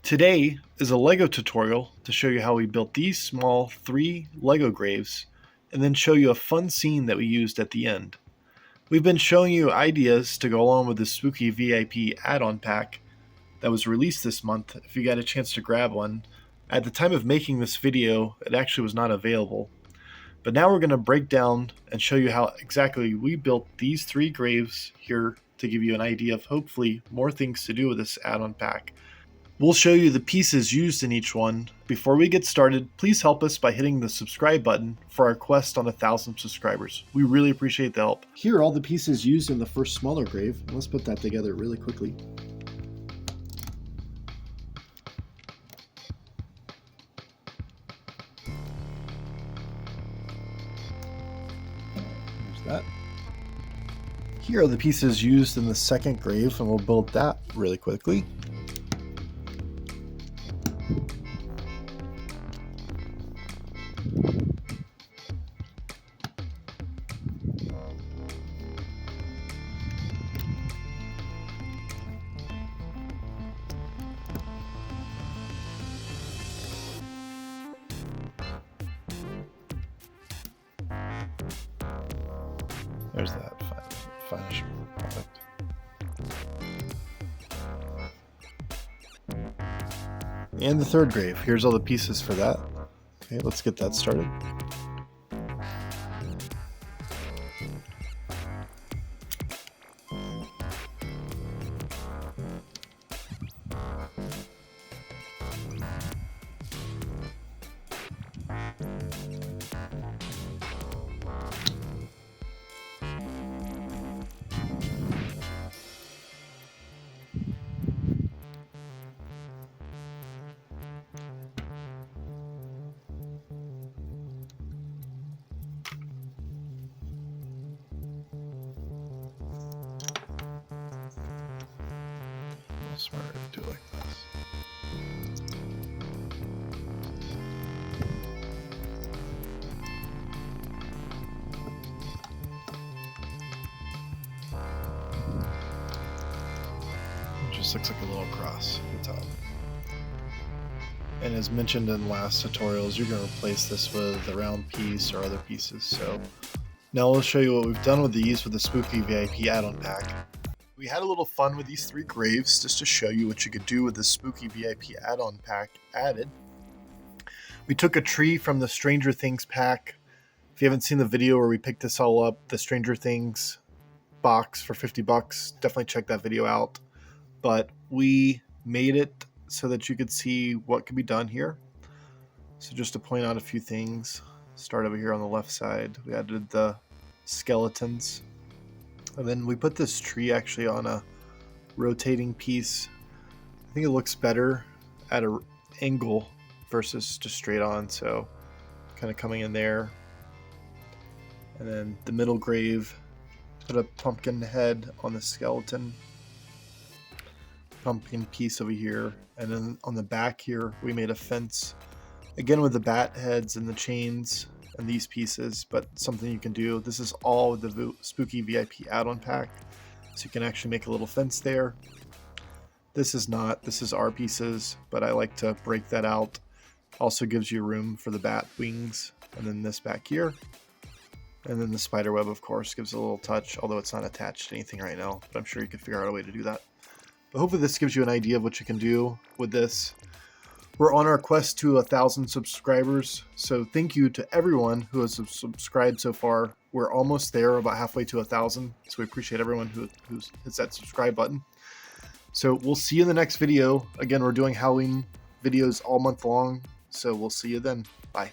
Today is a LEGO tutorial to show you how we built these small 3 LEGO graves and then show you a fun scene that we used at the end. We've been showing you ideas to go along with the Spooky VIP add-on pack that was released this month if you got a chance to grab one. At the time of making this video, it actually was not available. But now we're going to break down and show you how exactly we built these 3 graves here to give you an idea of hopefully more things to do with this add-on pack. We'll show you the pieces used in each one. Before we get started, please help us by hitting the subscribe button for our quest on 1,000 subscribers. We really appreciate the help. Here are all the pieces used in the first smaller grave. Let's put that together really quickly. There's that. Here are the pieces used in the second grave, and we'll build that really quickly. There's that finished product. And the third grave. Here's all the pieces for that. Okay, let's get that started. Smarter to do it like this. It just looks like a little cross at the top. And as mentioned in last tutorials, you're going to replace this with a round piece or other pieces. So now we'll show you what we've done with these with the Spooky VIP add-on pack. We had a little fun with these 3 graves just to show you what you could do with the Spooky VIP add-on pack added. We took a tree from the Stranger Things pack. If you haven't seen the video where we picked this all up, the Stranger Things box for 50 bucks, definitely check that video out. But we made it so that you could see what could be done here. So just to point out a few things, start over here on the left side. We added the skeletons. And then we put this tree actually on a rotating piece. I think it looks better at an angle versus just straight on. So kind of coming in there. And then the middle grave, put a pumpkin head on the skeleton. Pumpkin piece over here. And then on the back here, we made a fence. Again with the bat heads and the chains and these pieces, but something you can do. This is all with the Spooky VIP add-on pack, so you can actually make a little fence there. This is not, this is our pieces, but I like to break that out. Also gives you room for the bat wings, and then this back here. And then the spider web, of course, gives it a little touch, although it's not attached to anything right now, but I'm sure you can figure out a way to do that. But hopefully this gives you an idea of what you can do with this. We're on our quest to 1,000 subscribers, so thank you to everyone who has subscribed so far. We're almost there, about halfway to 1,000, so we appreciate everyone who hits that subscribe button. So we'll see you in the next video. Again, we're doing Halloween videos all month long, so we'll see you then. Bye.